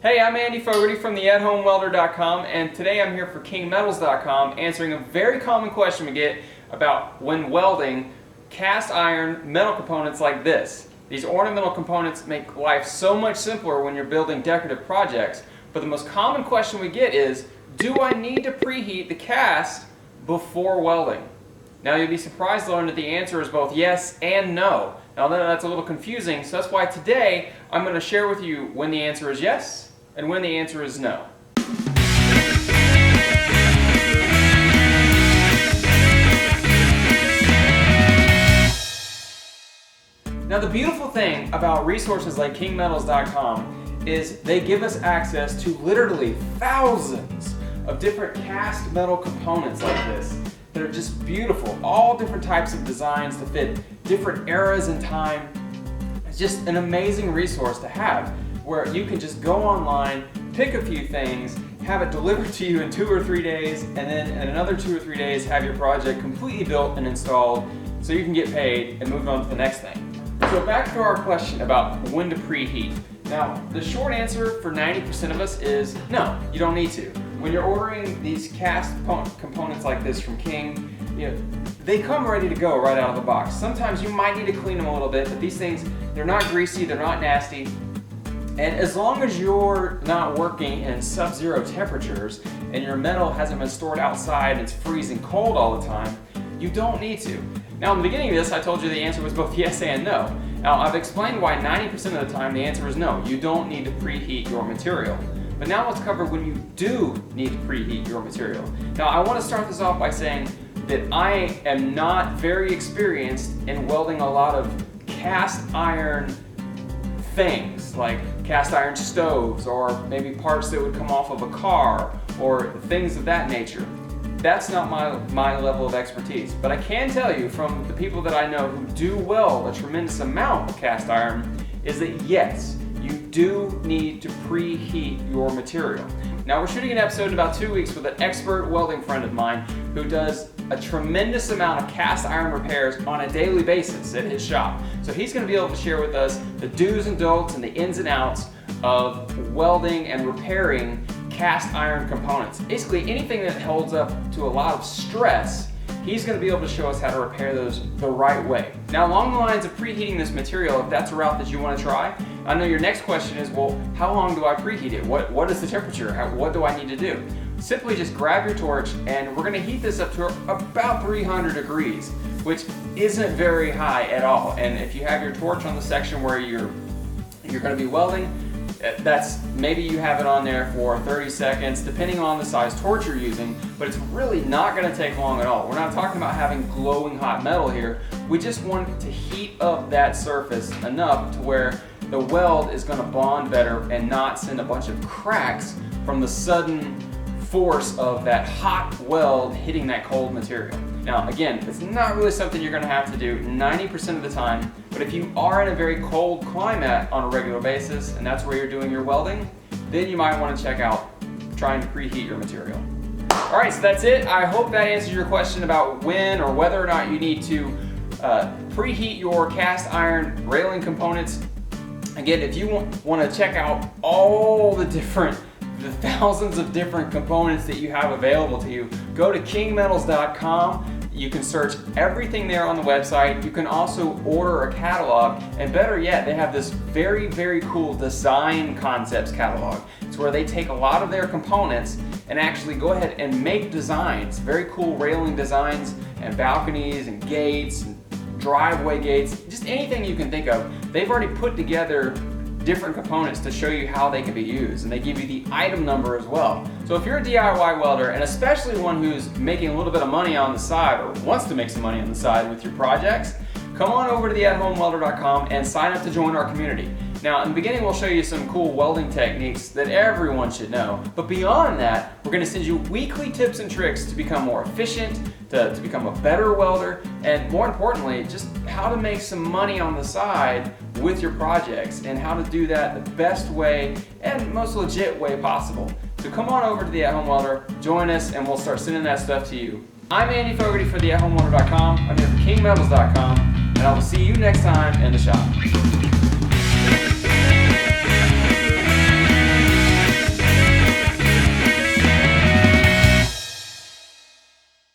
Hey, I'm Andy Fogarty from the AtHomeWelder.com, and today I'm here for KingMetals.com answering a very common question we get about when welding cast iron metal components like this. These ornamental components make life so much simpler when you're building decorative projects, but the most common question we get is, do I need to preheat the cast before welding? Now you'll be surprised to learn that the answer is both yes and no. Now that's a little confusing, so that's why today I'm going to share with you when the answer is yes and when the answer is no. Now the beautiful thing about resources like KingMetals.com is they give us access to literally thousands of different cast metal components like this that are just beautiful, all different types of designs to fit different eras in time. It's just an amazing resource to have, where you can just go online, pick a few things, have it delivered to you in 2 or 3 days, and then in another 2 or 3 days have your project completely built and installed so you can get paid and move on to the next thing. So back to our question about when to preheat. Now, the short answer for 90% of us is no, you don't need to. When you're ordering these cast components like this from King, they come ready to go right out of the box. Sometimes you might need to clean them a little bit, but these things, they're not greasy, they're not nasty. And as long as you're not working in sub-zero temperatures and your metal hasn't been stored outside and it's freezing cold all the time, you don't need to. Now, in the beginning of this, I told you the answer was both yes and no. Now, I've explained why 90% of the time the answer is no. You don't need to preheat your material. But now let's cover when you do need to preheat your material. Now, I want to start this off by saying that I am not very experienced in welding a lot of cast iron things, like cast iron stoves or maybe parts that would come off of a car or things of that nature. That's not my level of expertise, but I can tell you from the people that I know who do weld a tremendous amount of cast iron is that yes, you do need to preheat your material. Now, we're shooting an episode in about 2 weeks with an expert welding friend of mine who does a tremendous amount of cast iron repairs on a daily basis at his shop. So he's going to be able to share with us the do's and don'ts and the ins and outs of welding and repairing cast iron components. Basically anything that holds up to a lot of stress, he's going to be able to show us how to repair those the right way. Now, along the lines of preheating this material, if that's a route that you want to try, I know your next question is, well, how long do I preheat it? What is the temperature? What do I need to do? Simply just grab your torch and we're going to heat this up to about 300 degrees, which isn't very high at all. And if you have your torch on the section where you're going to be welding, that's maybe you have it on there for 30 seconds, depending on the size torch you're using, but it's really not going to take long at all. We're not talking about having glowing hot metal here. We just want to heat up that surface enough to where the weld is going to bond better and not send a bunch of cracks from the sudden force of that hot weld hitting that cold material. Now, again, it's not really something you're going to have to do 90% of the time, but if you are in a very cold climate on a regular basis and that's where you're doing your welding, then you might want to check out trying to preheat your material. Alright, so that's it. I hope that answers your question about when or whether or not you need to preheat your cast iron railing components. Again, if you want to check out all the thousands of different components that you have available to you, go to KingMetals.com. You can search everything there on the website. You can also order a catalog, and better yet, they have this very, very cool design concepts catalog. It's where they take a lot of their components and actually go ahead and make designs, very cool railing designs and balconies and gates and driveway gates, just anything you can think of. They've already put together different components to show you how they can be used, and they give you the item number as well. So if you're a DIY welder, and especially one who's making a little bit of money on the side or wants to make some money on the side with your projects, come on over to the AtHomeWelder.com and sign up to join our community. Now, in the beginning, we'll show you some cool welding techniques that everyone should know. But beyond that, we're going to send you weekly tips and tricks to become more efficient, to become a better welder, and more importantly, just how to make some money on the side with your projects and how to do that the best way and most legit way possible. So come on over to the At Home Welder, join us, and we'll start sending that stuff to you. I'm Andy Fogarty for the AtHomeWelder.com. I'm here for KingMetals.com, and I will see you next time in the shop.